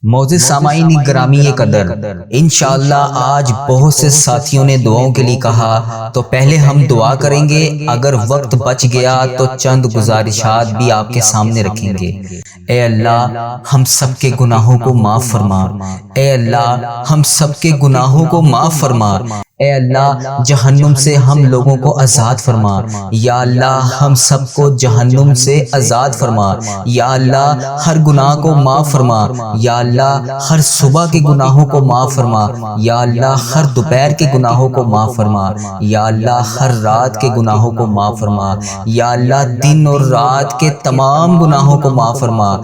معزز سامعین گرامی قدر، انشاءاللہ آج بہت سے ساتھیوں نے دعاؤں کے لیے کہا، تو پہلے ہم دعا کریں گے، اگر وقت بچ گیا تو چند گزارشات بھی آپ کے سامنے رکھیں گے۔ اے اللہ ہم سب کے گناہوں کو معاف فرما، اے اللہ ہم سب کے گناہوں کو معاف فرما، اے اللہ جہنم سے ہم لوگوں کو آزاد فرما، یا اللہ ہم سب کو جہنم سے آزاد فرما، یا اللہ ہر گناہ کو معاف فرما، یا اللہ ہر صبح کے گناہوں کو معاف فرما، یا اللہ ہر دوپہر کے گناہوں کو معاف فرما، یا اللہ ہر رات کے گناہوں کو معاف فرما، یا اللہ دن اور رات کے تمام گناہوں کو معاف فرما،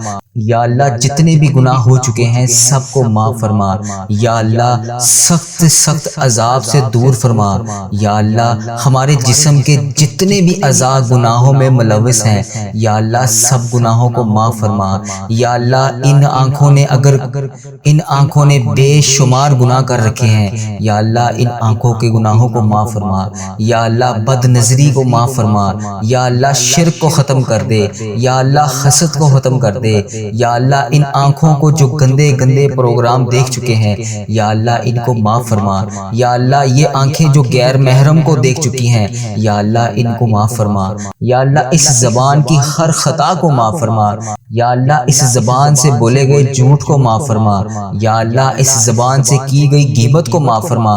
یا اللہ جتنے بھی گناہ ہو چکے ہیں سب کو معاف فرما، یا اللہ سخت سخت عذاب سے دور فرما، یا اللہ ہمارے جسم کے جتنے بھی اعضاء گناہوں میں ملوث ہیں یا اللہ سب گناہوں کو معاف فرما، یا اللہ ان آنکھوں نے بے شمار گناہ کر رکھے ہیں، یا اللہ ان آنکھوں کے گناہوں کو معاف فرما، یا اللہ بد نظری کو معاف فرما، یا اللہ شرک کو ختم کر دے، یا اللہ حسد کو ختم کر دے، یا اللہ ان آنکھوں کو جو گندے گندے پروگرام دیکھ چکے ہیں یا اللہ ان کو معاف فرما، یا اللہ یہ آنکھیں جو غیر محرم کو دیکھ چکی ہیں یا اللہ ان کو معاف فرما، یا اللہ اس زبان کی ہر خطا کو معاف فرما، یا اللہ اس زبان سے بولے گئے جھوٹ کو معاف فرما، یا اللہ اس زبان سے کی گئی غیبت کو معاف فرما،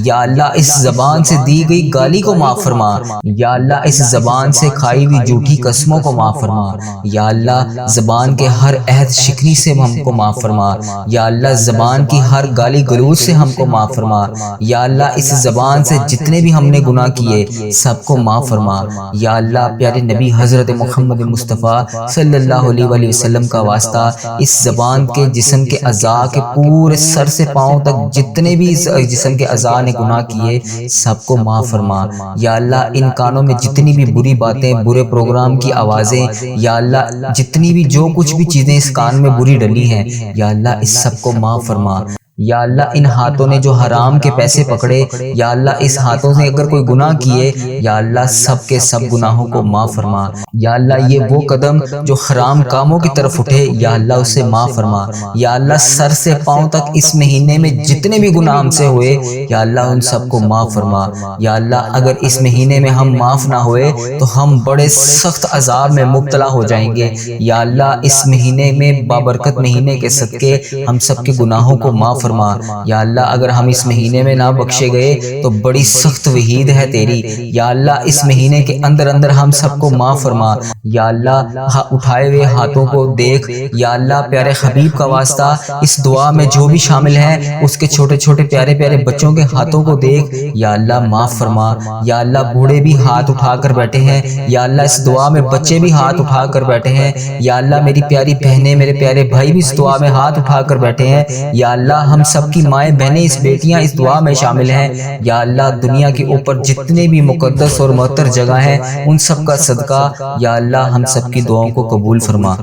یا اللہ اس زبان سے دی گئی گالی کو معاف فرما، یا اللہ اس زبان سے کھائی ہوئی جھوٹی قسموں کو معاف فرما، یا اللہ زبان کے ہر عہد شکنی سے ہم کو معاف فرما، یا اللہ زبان کی ہر گالی گلوچ سے ہم کو معاف فرما، یا اللہ اس زبان سے جتنے بھی ہم نے گناہ کیے سب کو معاف فرما، یا اللہ پیارے نبی حضرت محمد مصطفیٰ صلی اللہ علیہ وآلہ وسلم کا واسطہ اس زبان کے جسم کے اعضاء کے پورے سر سے پاؤں تک جتنے بھی جسم کے اعضاء نے گناہ کیے سب کو معاف فرما، یا اللہ ان کانوں میں جتنی بھی بری باتیں برے پروگرام کی آوازیں یا اللہ جتنی بھی جو کچھ بھی چیزیں اس کان میں بری ڈلی ہیں یا اللہ اس سب کو معاف فرما، یا اللہ ان ہاتھوں نے جو حرام کے پیسے پکڑے یا اللہ اس ہاتھوں سے اگر کوئی گناہ کیے یا اللہ سب کے سب گناہوں کو معاف فرما، یا اللہ یہ وہ قدم جو حرام کاموں کی طرف اٹھے یا اللہ اسے معاف فرما، یا اللہ سر سے پاؤں تک اس مہینے میں جتنے بھی گناہ ہم سے ہوئے یا اللہ ان سب کو معاف فرما، یا اللہ اگر اس مہینے میں ہم معاف نہ ہوئے تو ہم بڑے سخت عذاب میں مبتلا ہو جائیں گے، یا اللہ اس مہینے میں بابرکت مہینے کے صدقے ہم سب کے گناہوں کو معاف فرما، یا اللہ اگر ہم اس مہینے میں نہ بخشے گئے تو بڑی سخت وعید ہے تیری، یا اللہ اس مہینے کے اندر اندر ہم سب کو معاف فرما، یا اللہ اٹھائے ہوئے ہاتھوں کو دیکھ، یا اللہ پیارے حبیب کا واسطہ اس دعا میں جو بھی شامل ہے اس کے چھوٹے چھوٹے پیارے پیارے بچوں کے ہاتھوں کو دیکھ، یا اللہ معاف فرما، یا اللہ بوڑھے بھی ہاتھ اٹھا کر بیٹھے ہیں، یا اللہ اس دعا میں بچے بھی ہاتھ اٹھا کر بیٹھے ہیں، یا اللہ میری پیاری بہنیں میرے پیارے بھائی بھی اس دعا میں ہاتھ اٹھا کر بیٹھے ہیں، یا اللہ ہم سب کی مائیں بہنیں اس بیٹیاں اس دعا میں شامل ہیں، یا اللہ دنیا کے اوپر جتنے بھی مقدس اور معطر جگہ ہیں ان سب کا صدقہ یا اللہ ہم سب کی دعاؤں کو قبول فرما،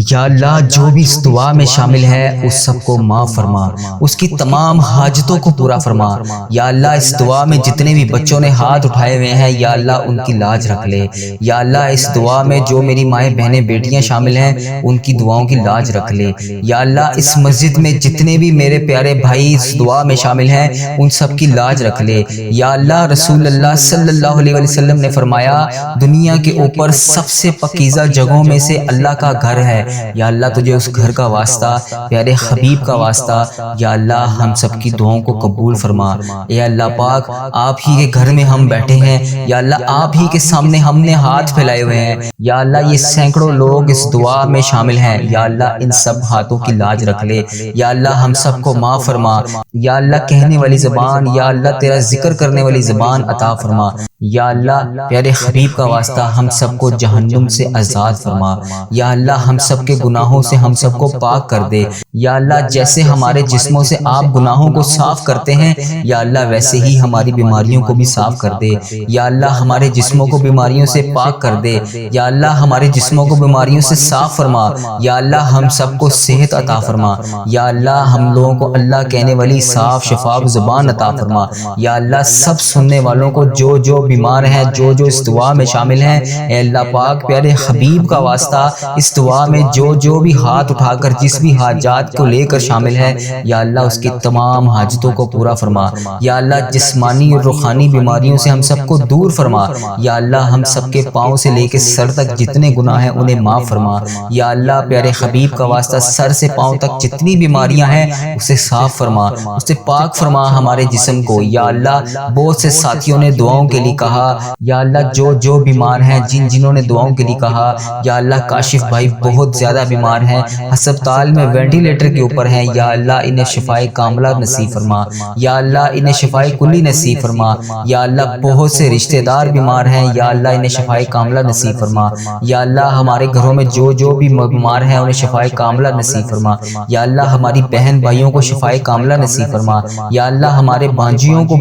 یا اللہ جو بھی اس دعا میں شامل ہے اس سب کو معاف فرما، اس کی تمام حاجتوں کو پورا فرما، یا اللہ اس دعا میں جتنے بھی بچوں نے ہاتھ اٹھائے ہوئے ہیں یا اللہ ان کی لاج رکھ لے، یا اللہ اس دعا میں جو میری مائیں بہنیں بیٹیاں شامل ہیں ان کی دعاؤں کی لاج رکھ لے، یا اللہ اس مسجد میں جتنے بھی میرے پیارے بھائی اس دعا میں شامل ہیں ان سب کی لاج رکھ لے، یا اللہ رسول اللہ صلی اللہ علیہ وسلم نے فرمایا دنیا کے اوپر سب سے پاکیزہ جگہوں میں سے اللہ کا گھر ہے، یا اللہ تجھے اس گھر کا واسطہ پیارے حبیب کا واسطہ یا اللہ ہم سب کی دعاؤں کو قبول فرما، اے اللہ پاک آپ ہی کے گھر میں ہم بیٹھے ہیں، یا اللہ آپ ہی کے سامنے ہم نے ہاتھ پھیلائے ہوئے ہیں، یا اللہ یہ سینکڑوں لوگ اس دعا میں شامل ہیں، یا اللہ ان سب ہاتھوں کی لاج رکھ لے، یا اللہ ہم سب کو معاف فرما، یا اللہ کہنے والی زبان یا اللہ تیرا ذکر کرنے والی زبان عطا فرما، یا اللہ پیارے حبیب کا واسطہ ہم سب کو جہنم سے آزاد فرما، یا اللہ ہم سب کے گناہوں سے ہم سب کو پاک کر دے، یا اللہ جیسے ہمارے جسموں سے آپ گناہوں کو صاف کرتے ہیں یا اللہ ویسے ہی ہماری بیماریوں کو بھی صاف کر دے، یا اللہ ہمارے جسموں کو بیماریوں سے پاک کر دے، یا اللہ ہمارے جسموں کو بیماریوں سے صاف فرما، یا اللہ ہم سب کو صحت عطا فرما، یا اللہ ہم لوگوں کو اللہ کہنے والی صاف شفاف زبان عطا فرما، یا اللہ سب سننے والوں کو جو جو بیمار ہیں جو جو اس دعا میں شامل ہیں اے اللہ پاک پیارے حبیب کا واسطہ اس دعا میں جو جو بھی ہاتھ اٹھا کر جس بھی حاجات حاجات کو لے کر شامل ہے، یا اللہ اس کی تمام حاجتوں کو پورا فرما۔ یا اللہ جسمانی اور روحانی بیماریوں سے ہم سب کو دور فرما۔ یا اللہ ہم سب کے پاؤں سے لے کے سر تک جتنے گناہ ہیں انہیں معاف فرما۔ یا اللہ پیارے حبیب کا واسطہ سر سے پاؤں تک جتنی بیماریاں ہیں اسے صاف فرما، اسے پاک فرما ہمارے جسم کو۔ یا اللہ بہت سے ساتھیوں نے دعاؤں کے لیے کہا، یا اللہ جو بیمار ہیں، جنہوں نے دعاؤں کے لیے کہا، یا اللہ کاشف بھائی بہت زیادہ بیمار ہیں، ہسپتال میں وینٹیلیٹر کے اوپر ہیں، یا اللہ انہیں شفائے کاملہ نصیب فرما۔ یا اللہ انہیں شفائے کلی نصیب فرما۔ یا اللہ بہت سے رشتہ دار بیمار ہیں، یا اللہ انہیں شفائے کاملہ نصیب فرما۔ یا اللہ ہمارے گھروں میں جو بھی بیمار ہیں انہیں شفائے کاملہ نصیب فرما۔ یا اللہ ہماری بہن بھائیوں کو شفائے کاملہ نصیب فرما۔ یا اللہ ہمارے بانجیوں کو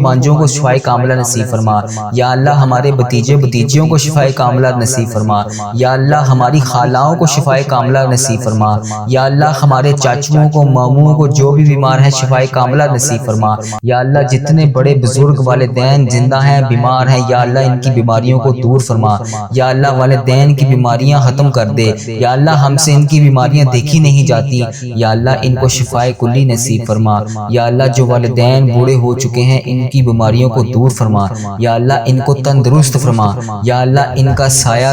شفائے کاملہ نصیب فرما۔ یا اللہ ہمارے بھتیجیوں کو شفائے کاملہ نصیب فرما۔ یا اللہ ہماری خالاؤں کو شفائے کاملہ نصیب فرما۔ یا اللہ ہمارے چاچوؤں کو، ماموں کو جو بھی بیمار ہیں شفائے کاملہ نصیب فرما۔ یا اللہ جتنے بڑے بزرگ والدین زندہ ہیں، بیمار ہیں، یا اللہ ان کی بیماریوں کو دور فرما۔ یا اللہ والدین کی بیماریاں ختم کر دے۔ یا اللہ ہم سے ان کی بیماریاں دیکھی نہیں جاتی، یا اللہ ان کو شفائے کلی نصیب فرما۔ یا اللہ جو والدین بوڑھے ہو چکے ہیں ان کی بیماریوں کو دور فرما۔ یا اللہ ان کو تندرست فرما۔ یا اللہ ان کا سایہ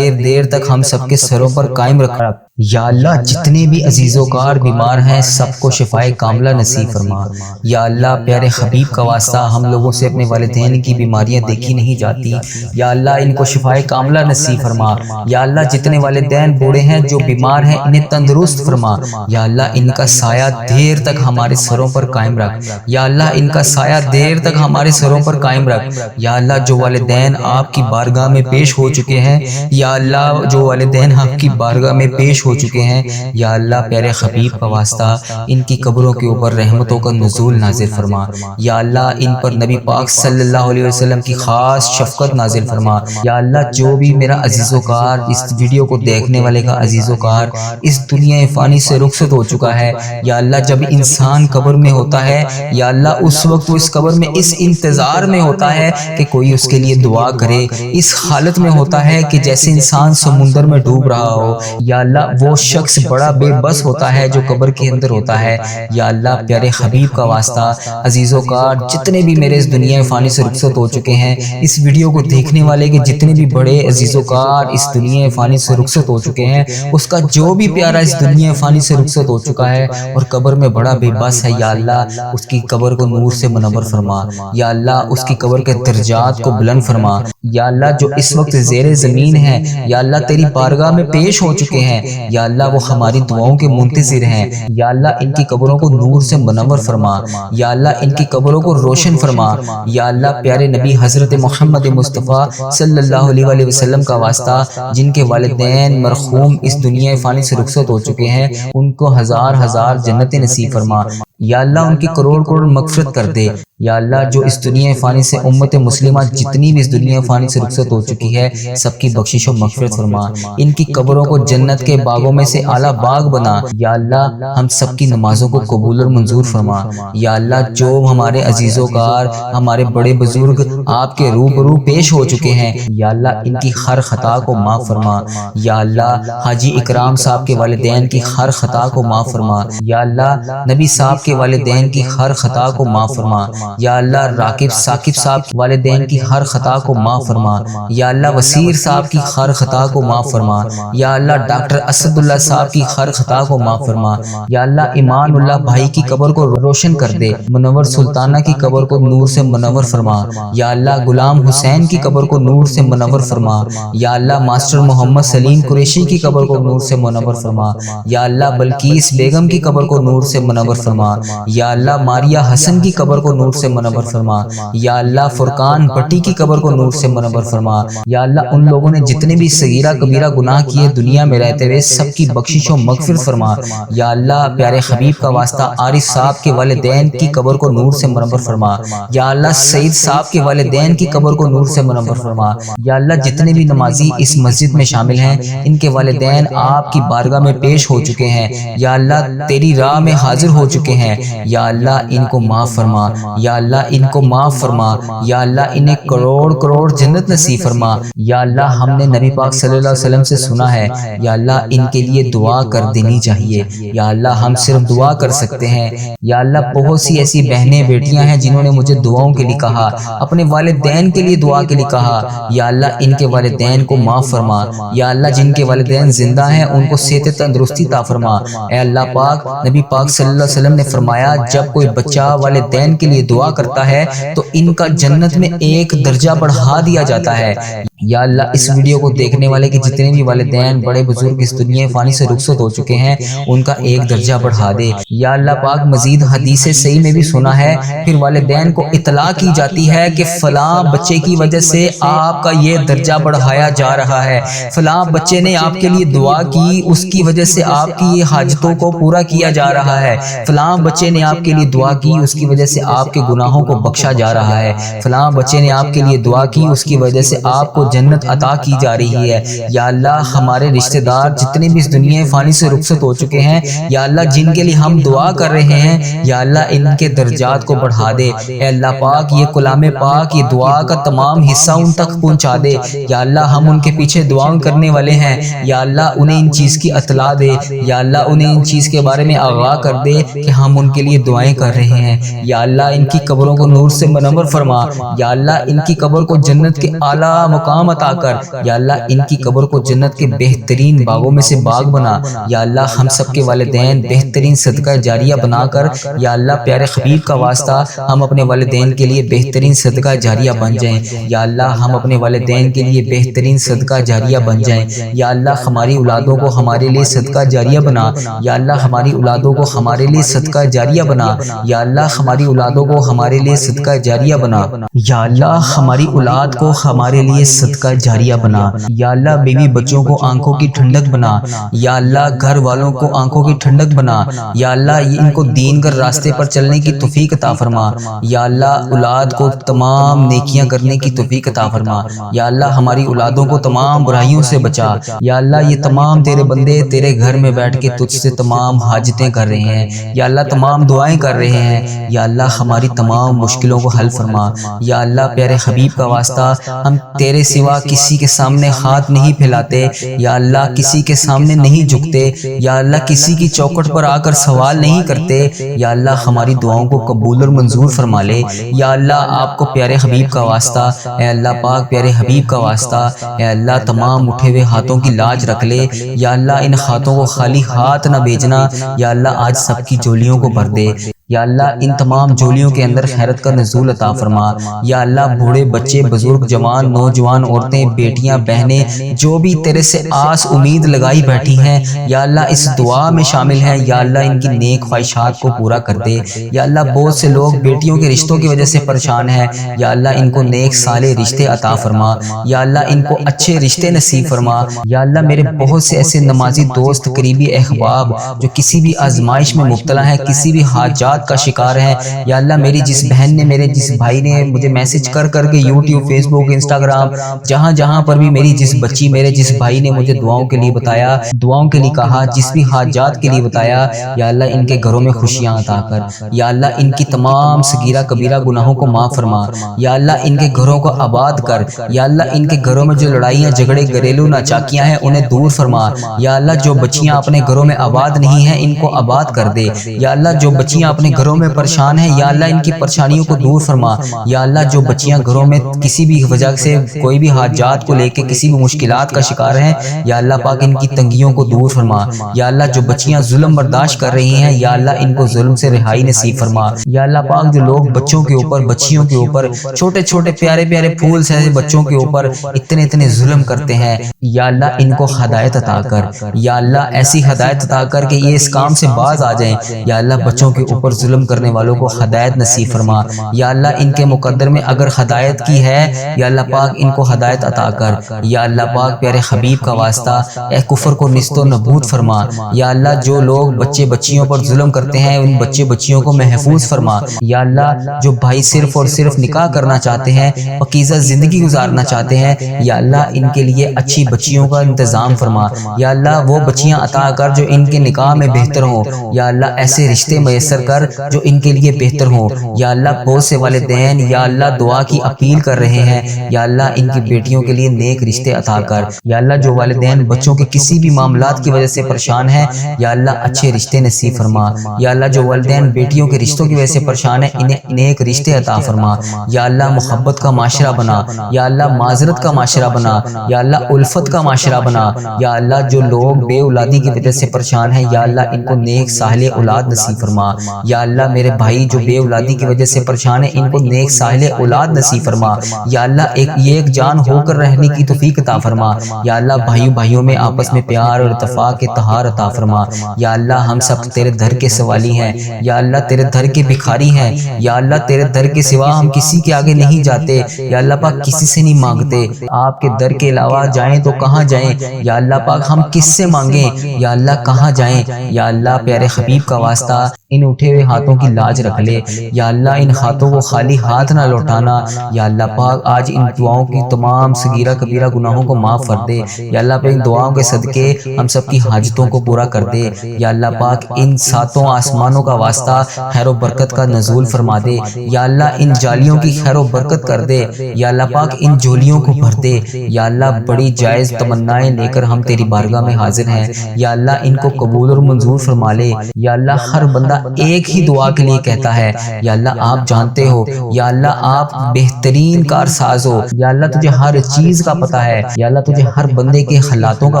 دیر تک ہم سب کے سروں پر قائم رکھا۔ یا اللہ جتنے بھی عزیز و کار بیمار ہیں سب کو شفائے کاملہ نصیب فرما۔ یا اللہ پیارے حبیب کا واسطہ ہم لوگوں سے اپنے والدین کی بیماریاں دیکھی نہیں جاتی، یا اللہ ان کو شفائے کاملہ نصیب فرما۔ یا اللہ جتنے والدین بوڑھے ہیں جو بیمار ہیں انہیں تندرست فرما۔ یا اللہ ان کا سایہ دیر تک ہمارے سروں پر قائم رکھ۔ یا اللہ ان کا سایہ دیر تک ہمارے سروں پر قائم رکھ۔ یا اللہ جو والدین آپ کی بارگاہ میں پیش ہو چکے ہیں، یا اللہ جو والدین آپ کی بارگاہ میں پیش ہو چکے ہیں، یا اللہ پیارے حبیب کا واسطہ ان کی قبروں کے اوپر رحمتوں کا نزول نازل فرما۔ یا اللہ ان پر نبی پاک صلی اللہ علیہ وسلم کی خاص شفقت نازل فرما۔ یا اللہ جو بھی میرا عزیز و کار، اس ویڈیو کو دیکھنے والے کا عزیز و کار اس دنیا فانی سے رخصت ہو چکا ہے، یا اللہ جب انسان قبر میں ہوتا ہے، یا اللہ اس وقت وہ اس قبر میں اس انتظار میں ہوتا ہے کہ کوئی اس کے لیے دعا کرے، اس حالت میں ہوتا ہے کہ جیسے انسان سمندر میں ڈوب رہا ہو۔ یا اللہ وہ شخص بڑا بے بس ہوتا ہے جو قبر کے اندر ہوتا ہے۔ یا اللہ پیارے حبیب کا واسطہ عزیز و کار جتنے بھی میرے اس دنیا فانی سے رخصت ہو چکے ہیں، اس ویڈیو کو دیکھنے والے کے جتنے بھی بڑے عزیز و کار اس دنیا فانی سے رخصت ہو چکے ہیں، اس کا جو بھی پیارا اس دنیا فانی سے رخصت ہو چکا ہے اور قبر میں بڑا بے بس ہے، یا اللہ اس کی قبر کو نور سے منور فرما۔ یا اللہ اس کی قبر کے درجات کو بلند فرما۔ یا اللہ جو اس وقت زیر زمین ہے، یا اللہ تیری بارگاہ میں پیش ہو چکے ہیں، یا اللہ وہ ہماری دعاؤں کے منتظر ہیں، یا اللہ ان کی قبروں کو نور سے منور فرما۔ یا اللہ ان کی قبروں کو روشن فرما۔ یا اللہ پیارے نبی حضرت محمد مصطفیٰ صلی اللہ علیہ وسلم کا واسطہ جن کے والدین مرحوم اس دنیا فانی سے رخصت ہو چکے ہیں ان کو ہزار جنتیں نصیب فرما۔ یا اللہ ان کی کروڑ مغفرت کر دے۔ یا اللہ جو اس دنیا فانی سے امت مسلمہ جتنی بھی اس دنیا فانی سے رخصت ہو چکی ہے سب کی بخشش و مغفرت فرما۔ ان کی قبروں کو جنت کے باغوں میں سے اعلیٰ باغ بنا۔ یا اللہ ہم سب کی نمازوں کو قبول اور منظور فرما۔ یا اللہ جو ہمارے عزیز و کار، ہمارے بڑے بزرگ آپ کے روبرو پیش ہو چکے ہیں، یا اللہ ان کی ہر خطا کو معاف فرما۔ یا اللہ حاجی اکرام صاحب کے والدین کی ہر خطا کو معاف فرما۔ یا اللہ نبی صاحب کے والدین کی ہر خطا کو معاف فرما۔ یا اللہ راقب ثاقب صاحب کے والدین کی ہر خطا کو معاف فرما۔ یا اللہ وسیر صاحب کی ہر خطا کو معاف فرما۔ یا اللہ ڈاکٹر اسد اللہ صاحب کی ہر خطا کو معاف فرما۔ یا اللہ ایمان اللہ بھائی کی قبر کو روشن کر دے۔ منور سلطانہ کی قبر کو نور سے منور فرما۔ یا اللہ غلام حسین کی قبر کو نور سے منور فرما۔ یا اللہ ماسٹر محمد سلیم قریشی کی قبر کو نور سے منور فرما۔ یا اللہ بلقیس بیگم کی قبر کو نور سے منور فرما۔ یا اللہ ماریہ حسن کی قبر کو نور سے منور فرما۔ یا اللہ فرقان بٹی کی قبر کو نور سے منور فرما۔ یا اللہ ان لوگوں نے جتنے بھی صغیرہ کبیرہ گناہ کیے دنیا میں رہتے ہوئے سب کی بخشش و مغفرت فرما۔ یا اللہ پیارے حبیب کا واسطہ عارف صاحب کے والدین کی قبر کو نور سے منور فرما۔ یا اللہ سعید صاحب کے والدین کی قبر کو نور سے منور فرما۔ یا اللہ جتنے بھی نمازی اس مسجد میں شامل ہیں ان کے والدین آپ کی بارگاہ میں پیش ہو چکے ہیں، یا اللہ تیری راہ میں حاضر ہو چکے ہیں، یا اللہ ان کو معاف فرما۔ یا اللہ ان کو معاف فرما، یا اللہ انہیں کروڑ کروڑ جنت نصیب فرما۔ یا اللہ ہم نے نبی پاک صلی اللہ علیہ وسلم سے سنا ہے، یا اللہ ان کے لیے دعا کر دینی چاہیے، یا اللہ ہم صرف دعا کر سکتے ہیں۔ یا اللہ بہت سی ایسی بہنیں بیٹیاں ہیں جنہوں نے مجھے دعاؤں کے لیے کہا، اپنے والدین کے لیے دعا کے لیے کہا، یا اللہ ان کے والدین کو معاف فرما، یا اللہ جن کے والدین زندہ ہیں ان کو صحت تندرستی عطا فرما۔ اے اللہ پاک، نبی پاک صلی اللہ علیہ وسلم نے فرمایا جب کوئی بچہ والدین کے لیے دعا کرتا ہے تو ان کا جنت میں ایک درجہ بڑھا دیا جاتا ہے۔ یا اللہ اس ویڈیو کو دیکھنے والے کے جتنے بھی والدین بڑے بزرگ اس دنیا فانی سے رخصت ہو چکے ہیں ان کا ایک درجہ بڑھا دے۔ یا اللہ پاک مزید حدیث صحیح میں بھی سنا ہے، پھر والدین کو اطلاع کی جاتی ہے کہ فلاں بچے کی وجہ سے آپ کا یہ درجہ بڑھایا جا رہا ہے، فلاں بچے نے آپ کے لیے دعا کی اس کی وجہ سے آپ کی یہ حاجتوں کو پورا کیا جا رہا ہے، فلاں بچے نے آپ کے لیے دعا کی اس کی وجہ سے آپ کے گناہوں کو بخشا جا رہا ہے، فلاں بچے نے آپ کے لیے دعا کی اس کی وجہ سے آپ کو جنت عطا کی جا رہی ہے۔ یا اللہ ہمارے رشتہ دار جتنے بھی اس دنیا فانی سے رخصت ہو چکے ہیں، یا اللہ جن کے لیے ہم دعا کر رہے ہیں، یا اللہ ان کے درجات کو بڑھا دے۔ اے اللہ پاک یہ کلام پاک یہ دعا کا تمام حصہ ان تک پہنچا دے۔ یا اللہ ہم ان کے پیچھے دعاؤں کرنے والے ہیں، یا اللہ انہیں ان چیز کی اطلاع دے، یا اللہ انہیں ان چیز کے بارے میں آگاہ کر دے کہ ہم ان کے لیے دعائیں کر رہے ہیں۔ یا اللہ ان کی قبروں کو نور سے منور فرما، یا اللہ ان کی قبر کو جنت کے اعلیٰ مقام عطا کر، یا اللہ ان کی قبر کو جنت کے بہترین باغوں میں سے باغ بنا۔ یا اللہ ہم سب کے والدین بہترین صدقہ جاریہ بنا کر، یا اللہ پیارے حبیب کا واسطہ ہم اپنے والدین کے لیے بہترین صدقہ جاریہ بن جائیں۔ یا اللہ ہم اپنے والدین کے لیے بہترین صدقہ جاریہ بن جائیں۔ یا اللہ ہماری اولادوں کو ہمارے لیے صدقہ جاریہ بنا، یا اللہ ہماری اولادوں کو ہمارے لیے صدقہ جاریہ بنا، یا اللہ ہماری اولادوں کو ہمارے لیے صدقہ جاریہ بنا، یا اللہ ہماری اولاد کو ہمارے لیے صدقہ جاریہ بنا، یا اللہ بیوی بچوں کو آنکھوں کی ٹھنڈک بنا، یا اللہ گھر والوں کو آنکھوں کی ٹھنڈک بنا، یا اللہ ان کو دین کر راستے پر چلنے کی توفیق عطا فرما، یا اللہ اولاد کو تمام نیکیاں کرنے کی توفیق عطا فرما، یا اللہ ہماری اولادوں کو تمام برائیوں سے بچا۔ یا اللہ یہ تمام تیرے بندے تیرے گھر میں بیٹھ کے تجھ سے تمام حاجتیں کر رہے ہیں، یا اللہ تمام دعائیں کر رہے ہیں، یا اللہ ہماری تمام مشکلوں کو حل فرما۔ یا اللہ پیارے حبیب کا واسطہ ہم تیرے سوا کسی کے سامنے ہاتھ نہیں پھیلاتے، یا اللہ کسی کے سامنے نہیں جھکتے، یا اللہ کسی کی چوکھٹ پر آ کر سوال نہیں کرتے۔ یا اللہ ہماری دعاؤں کو قبول اور منظور فرما لے۔ یا اللہ آپ کو پیارے حبیب کا واسطہ، اے اللہ پاک پیارے حبیب کا واسطہ، اے اللہ تمام اٹھے ہوئے ہاتھوں کی لاج رکھ لے۔ یا اللہ ان ہاتھوں کو خالی ہاتھ نہ بھیجنا، یا اللہ آج سب کی جولیوں کو بھر دے۔ یا اللہ ان تمام جولیوں کے اندر خیرت کا نزول عطا فرما۔ یا اللہ بوڑھے بچے بزرگ جوان نوجوان عورتیں بیٹیاں بہنیں جو بھی تیرے سے آس امید لگائی بیٹھی ہیں، یا اللہ اس دعا میں شامل ہیں، یا اللہ ان کی نیک خواہشات کو پورا کر دے۔ یا اللہ بہت سے لوگ بیٹیوں کے رشتوں کی وجہ سے پریشان ہیں، یا اللہ ان کو نیک صالح رشتے عطا فرما، یا اللہ ان کو اچھے رشتے نصیب فرما۔ یا اللہ میرے بہت سے ایسے نمازی دوست قریبی احباب جو کسی بھی آزمائش میں مبتلا ہیں، کسی بھی حاجات کا شکار ہے، یا اللہ میری جس بہن نے میرے جس بھائی نے مجھے میسج کر کر کے یوٹیوب فیس بک انسٹاگرام جہاں جہاں پر بھی میری جس بچی میرے جس بھائی نے مجھے دعاؤں کے لیے بتایا، دعاؤں کے لیے کہا، جس بھی حاجات کے لیے بتایا، یا اللہ ان کے گھروں میں خوشیاں عطا کر۔ یا اللہ ان کی تمام صغیرہ کبیرہ گناہوں کو معاف فرما، یا اللہ ان کے گھروں کو آباد کر، یا اللہ ان کے گھروں میں جو لڑائیاں جھگڑے گھریلو ناچاکیاں ہیں انہیں دور فرما۔ یا اللہ جو بچیاں اپنے گھروں میں آباد نہیں ہیں ان کو آباد کر دے۔ یا اللہ جو بچیاں اپنے گھروں میں پریشان ہیں، یا اللہ ان کی پریشانیوں کو دور فرما۔ یا اللہ جو بچیاں گھروں میں کسی بھی وجہ سے کوئی بھی حاجات کو لے کے کسی بھی مشکلات کا شکار ہیں، یا اللہ پاک ان کی تنگیوں کو دور فرما۔ یا اللہ جو بچیاں ظلم برداشت کر رہی ہیں، یا اللہ ان کو ظلم سے رہائی نصیب فرما۔ یا اللہ پاک جو لوگ بچوں کے اوپر بچیوں کے اوپر چھوٹے چھوٹے پیارے پیارے پھول سے بچوں کے اوپر اتنے ظلم کرتے ہیں، یا اللہ ان کو ہدایت عطا کر۔ یا اللہ ایسی ہدایت عطا کر کہ یہ اس کام سے باز آ جائیں۔ یا اللہ بچوں کے اوپر ظلم کرنے والوں کو ہدایت نصیب فرما۔ یا اللہ ان کے مقدر میں اگر ہدایت کی ہے، یا اللہ پاک ان کو ہدایت عطا کر۔ یا اللہ پاک پیارے حبیب کا واسطہ اے کفر کو نیست و نابود فرما۔ یا اللہ جو لوگ بچے بچیوں پر ظلم کرتے ہیں ان بچے بچیوں کو محفوظ فرما۔ یا اللہ جو بھائی صرف اور صرف نکاح کرنا چاہتے ہیں، پاکیزہ زندگی گزارنا چاہتے ہیں، یا اللہ ان کے لیے اچھی بچیوں کا انتظام فرما۔ یا اللہ وہ بچیاں عطا کر جو ان کے نکاح میں بہتر ہوں، یا اللہ ایسے رشتے میسر کر جو ان کے لیے بہتر ہوں۔ یا اللہ بہت سے والدین یا اللہ دعا کی اپیل کر رہے ہیں، یا اللہ ان کی بیٹیوں کے لیے نیک رشتے عطا کر۔ یا اللہ جو والدین بچوں کے کسی بھی معاملات کی وجہ سے پریشان ہیں، یا اللہ اچھے رشتے نصیب فرما۔ یا اللہ جو والدین بیٹیوں کے رشتوں کی وجہ سے پریشان ہیں، انہیں نیک رشتے عطا فرما۔ یا اللہ محبت کا معاشرہ بنا، یا اللہ معذرت کا معاشرہ بنا، یا اللہ الفت کا معاشرہ بنا۔ یا اللہ جو لوگ بے اولادی کی وجہ سے پریشان ہیں، یا اللہ ان کو نیک صالح اولاد نصیب فرما۔ یا اللہ میرے بھائی جو بے اولادی کی وجہ سے پریشان ہیں، ان کو نیک صالح اولاد نصیب فرما۔ یا اللہ ایک جان ہو کر رہنے کی توفیق عطا فرما۔ یا اللہ بھائیوں میں آپس میں پیار اور اتفاق کے اتحاد عطا فرما۔ یا اللہ ہم سب تیرے در کے سوالی ہیں، یا اللہ تیرے در کے بھکاری ہیں۔ یا اللہ تیرے در کے سوا ہم کسی کے آگے نہیں جاتے، یا اللہ پاک کسی سے نہیں مانگتے۔ آپ کے در کے علاوہ جائیں تو کہاں جائیں؟ یا اللہ پاک ہم کس سے مانگیں؟ یا اللہ کہاں جائیں؟ یا اللہ پیارے حبیب کا واسطہ ان اٹھے ہوئے ہاتھوں کی لاج رکھ لے۔ یا اللہ ان ہاتھوں کو خالی ہاتھ نہ لوٹانا۔ یا اللہ پاک آج ان دعاؤں کی تمام صغیرہ کبیرہ گناہوں کو معاف کر دے۔ یا اللہ پاک ان دعاؤں کے صدقے ہم سب کی حاجتوں کو پورا کر دے۔ یا اللہ پاک ان ساتوں آسمانوں کا واسطہ خیر و برکت کا نزول فرما دے۔ یا اللہ ان جالیوں کی خیر و برکت کر دے۔ یا اللہ پاک ان جھولیوں کو بھر دے۔ یا اللہ بڑی جائز تمنائیں لے کر ہم تیری بارگاہ میں حاضر ہیں، یا اللہ ان کو قبول اور منظور فرما لے۔ یا اللہ ہر بندہ ایک ہی دعا کے لیے کہتا ہے، یا اللہ آپ جانتے ہو، یا اللہ آپ بہترین کار ساز ہو، یا اللہ تجھے ہر چیز کا پتہ ہے، یا اللہ تجھے ہر بندے کے حالاتوں کا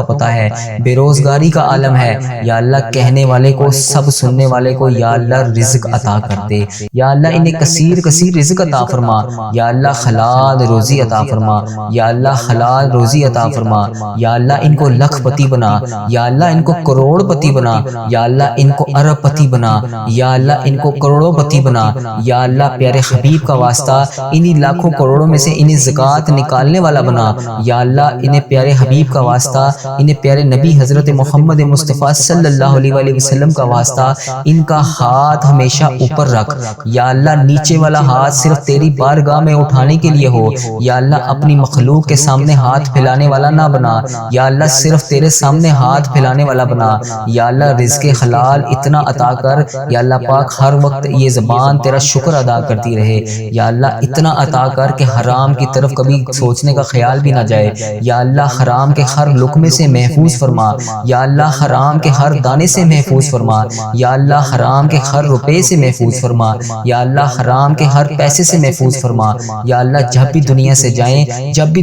پتہ ہے۔ بے روزگاری کا عالم ہے، یا اللہ کہنے والے کو سب سننے والے کو یا اللہ رزق عطا کر دے۔ یا اللہ انہیں کثیر رزق عطا فرما۔ یا اللہ حلال روزی عطا فرما۔ یا اللہ حلال روزی عطا فرما۔ یا اللہ ان کو لکھ پتی بنا۔ یا اللہ ان کو کروڑ پتی بنا۔ یا اللہ ان کو ارب پتی بنا۔ یا اللہ ان کو کروڑوں پتی بنا۔ یا اللہ پیارے حبیب کا واسطہ انہی لاکھوں کروڑوں میں سے انہیں زکوٰۃ نکالنے والا بنا۔ یا اللہ انہیں پیارے حبیب کا واسطہ، انہیں پیارے نبی حضرت محمد مصطفیٰ صلی اللہ علیہ وآلہ وسلم کا واسطہ ان کا ہاتھ ہمیشہ اوپر رکھ۔ یا اللہ نیچے والا ہاتھ صرف تیری بارگاہ میں اٹھانے کے لیے ہو۔ یا اللہ اپنی مخلوق کے سامنے ہاتھ پھیلانے والا نہ بنا۔ یا اللہ صرف تیرے سامنے ہاتھ پھیلانے والا بنا۔ یا اللہ رزق حلال اتنا عطا کر، یا اللہ پاک ہر وقت یہ زبان تیرا شکر ادا کرتی رہے۔ یا اللہ اتنا عطا کر کہ حرام کی طرف کبھی سوچنے کا خیال بھی نہ جائے۔ یا اللہ حرام کے ہر لقمے سے محفوظ فرما۔ یا اللہ حرام کے ہر دانے سے محفوظ فرما۔ یا اللہ حرام کے ہر روپے سے محفوظ فرما۔ یا اللہ حرام کے ہر پیسے سے محفوظ فرما۔ یا اللہ جب بھی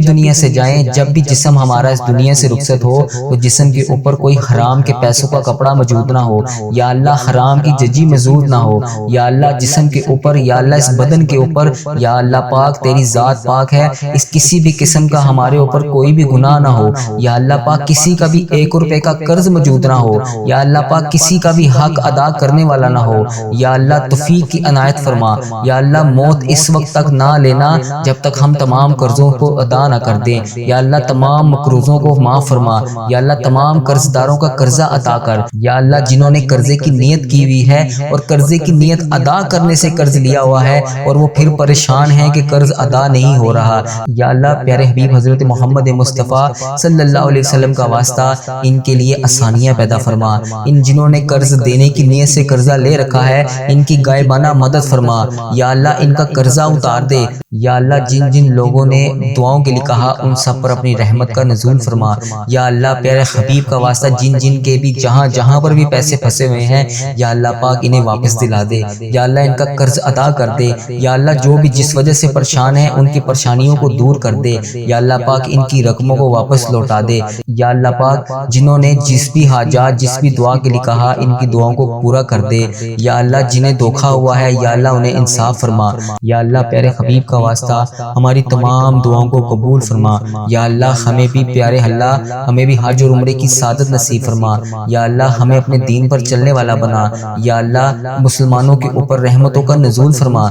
دنیا سے جائیں، جب بھی جسم ہمارا اس دنیا سے رخصت ہو تو جسم کے اوپر کوئی حرام کے پیسوں کا کپڑا موجود نہ ہو۔ یا اللہ حرام کی ججی موجود نہ ہو۔ یا اللہ جسم کے اوپر، یا اللہ اس بدن کے اوپر، یا اللہ پاک تیری ذات پاک ہے، اس کسی بھی قسم کا ہمارے اوپر کوئی بھی گناہ نہ ہو۔ یا اللہ پاک کسی کا بھی 1 روپے کا قرض موجود نہ ہو۔ یا اللہ پاک کسی کا بھی حق ادا کرنے والا نہ ہو۔ یا اللہ توفیق کی عنایت فرما۔ یا اللہ موت اس وقت تک نہ لینا جب تک ہم تمام قرضوں کو ادا نہ کر دیں۔ یا اللہ تمام مقروضوں کو معاف فرما۔ یا اللہ تمام قرض داروں کا قرضہ عطا کر۔ یا اللہ جنہوں نے قرضے کی نیت کی ہوئی ہے اور قرضے کی نیت ادا کرنے سے قرض لیا ہوا ہے اور وہ پھر پریشان ہیں کہ قرض ادا نہیں ہو رہا، یا اللہ پیارے حبیب حضرت محمد مصطفیٰ صلی اللہ علیہ وسلم کا واسطہ ان کے لیے آسانیاں پیدا فرما۔ ان جنہوں نے قرض دینے کی نیت سے قرضہ لے رکھا ہے ان کی غائبانہ مدد فرما۔ یا اللہ ان کا قرضہ اتار دے۔ یا اللہ جن جن لوگوں نے دعاؤں کے لیے کہا ان سب پر اپنی رحمت کا نزول فرما۔ یا اللہ پیارے حبیب کا واسطہ جن جن کے بھی جہاں پر بھی پیسے پھنسے ہوئے ہیں، یا اللہ پاک انہیں واپس دلا دے۔ یا اللہ ان کا قرض ادا کر دے۔ یا اللہ جو بھی جس وجہ سے پریشان ہیں ان کی پریشانیوں کو دور کر دے۔ یا اللہ پاک ان کی رقموں کو واپس لوٹا دے۔ یا اللہ پاک جنہوں نے جس بھی حاجات، جس بھی دعا کے لیے کہا ان کی دعاؤں کو پورا کر دے۔ یا اللہ جنہیں دھوکا ہوا ہے یا اللہ انہیں انصاف فرما۔ یا اللہ پیارے حبیب کا واسطہ ہماری تمام دعاؤں کو قبول فرما۔ یا اللہ ہمیں بھی پیارے اللہ ہمیں بھی حج اور عمرے کی سعادت نصیب فرما۔ یا اللہ ہمیں اپنے دین پر چلنے والا بنا۔ یا اللہ مسلمانوں کے اوپر رحمتوں کا نزول فرما۔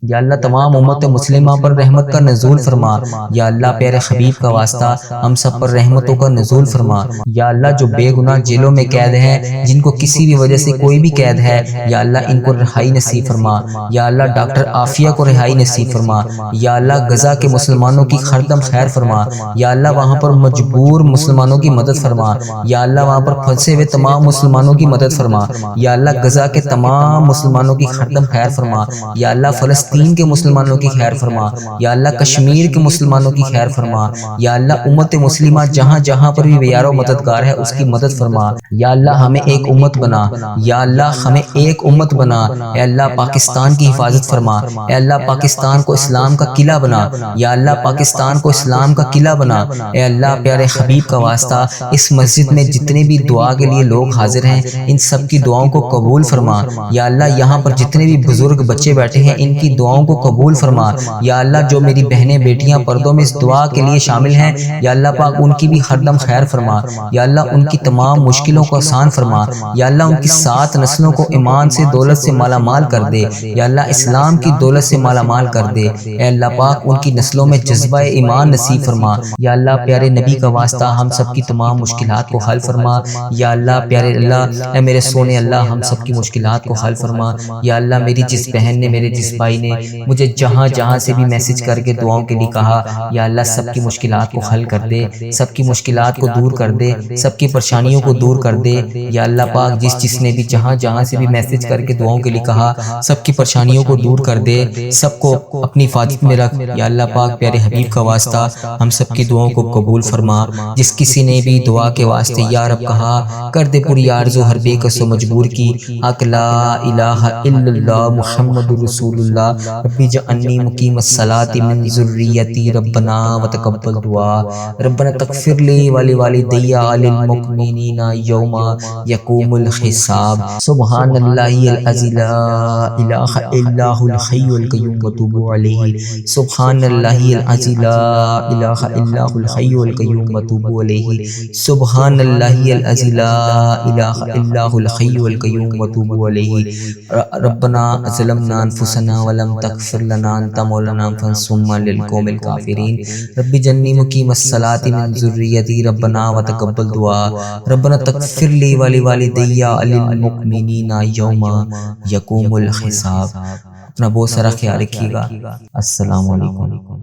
یا اللہ تمام امت مسلمہ پر رحمت کا نزول فرما۔ یا اللہ پیارے حبیب کا واسطہ ہم سب پر رحمتوں کا نزول فرما۔ یا اللہ جو بے گناہ جیلوں میں قید ہیں، جن کو کسی بھی وجہ سے کوئی بھی قید ہے، یا اللہ ان کو رہائی نصیب فرما۔ یا اللہ ڈاکٹر عافیہ کو رہائی نصیب فرما۔ یا اللہ غزہ کے مسلمانوں کی خردم خیر فرما۔ یا اللہ وہاں پر مجبور مسلمانوں کی مدد فرما۔ یا اللہ وہاں پر پھنسے ہوئے تمام مسلمانوں کی مدد فرما۔ یا اللہ غزہ کے تمام مسلمانوں کی خردم خیر فرما۔ یا اللہ فلسطین کے مسلمانوں کی خیر فرما۔ یا اللہ کشمیر کے مسلمانوں کی خیر فرما۔ یا اللہ امت مسلمہ جہاں جہاں پر بھی بیار و مددگار ہے اس کی مدد فرما۔ یا اللہ ہمیں ایک امت بنا۔ یا اللہ ہمیں ایک امت بنا۔ اے اللہ پاکستان کی حفاظت فرما۔ اے اللہ پاکستان کو اسلام کا قلعہ بنا۔ یا اللہ پاکستان کو اسلام کا قلعہ بنا۔ اے اللہ پیارے حبیب کا واسطہ اس مسجد میں جتنے بھی دعا کے لیے لوگ حاضر ہیں ان سب کی دعاؤں کو قبول فرما۔ یا اللہ یہاں پر جتنے بھی بزرگ بچے بیٹھے ہیں ان کی دعاؤں کو قبول فرما۔ یا اللہ جو میری بہنیں بیٹیاں پردوں میں اس دعا کے لیے شامل ہیں، یا اللہ پاک ان کی بھی ہردم خیر فرما۔ یا اللہ ان کی تمام مشکلوں کو آسان فرما۔ یا اللہ ان کی 7 نسلوں کو ایمان سے دولت سے مالا مال کر دے۔ یا اللہ اسلام کی دولت سے مالا مال کر دے۔ اے اللہ پاک ان کی نسلوں میں جذبہ ایمان نصیب فرما۔ یا اللہ پیارے نبی کا واسطہ ہم سب کی تمام مشکلات کو حل فرما۔ یا اللہ پیارے اللہ اے میرے سونے اللہ ہم سب کی مشکلات کو حل فرما۔ یا اللہ میری جس بہن نے، میرے جس بھائی نے مجھے جہاں جہاں سے بھی میسج کر کے دعاؤں کے لیے کہا، یا اللہ سب کی مشکلات کو حل کر دے، سب کی مشکلات کو دور کر دے، سب کی پریشانیوں کو دور کر دے۔ یا اللہ پاک جس نے بھی جہاں جہاں سے بھی میسج کر کے دعاؤں کے لیے کہا سب کی پریشانیوں کو دور کر دے، سب کو اپنی حفاظت میں رکھ۔ یا اللہ پاک پیارے حبیب کا واسطہ ہم سب کی دعاؤں کو قبول فرما۔ جس کسی نے بھی دعا کے واسطے یا رب کہا کر دے پوری آرزو ہر بے کس و مجبور کی۔ حق لا الہ الا اللہ محمد رسول اللہ رب اجعلنی مقیم الصلاۃ من ذریتی ربنا وتقبل دعا ربنا تغفر لی ولوالدی وللمؤمنین یوم یقوم الحساب سبحان اللہ العظی لا الہ الا هو الحی القیوم وتوب علیہ سبحان اللہ العظی لا الہ الا هو الحی القیوم وتوب علیہ سبحان اللہ العظی لا الہ الا هو الحی القیوم وتوب علیہ ربنا ظلمنا انفسنا ولم تغفر لنا انت مولانا فانصرنا للقوم الکافرین رب اجعلنی مقیم الصلاۃ من ذریتی ربنا وتقبل دعا ربنا تغفر لی ولوالدی وللمؤمنین یوم یقوم الحساب۔ اپنا بہت سارا خیال رکھیے گا۔ السلام علیکم۔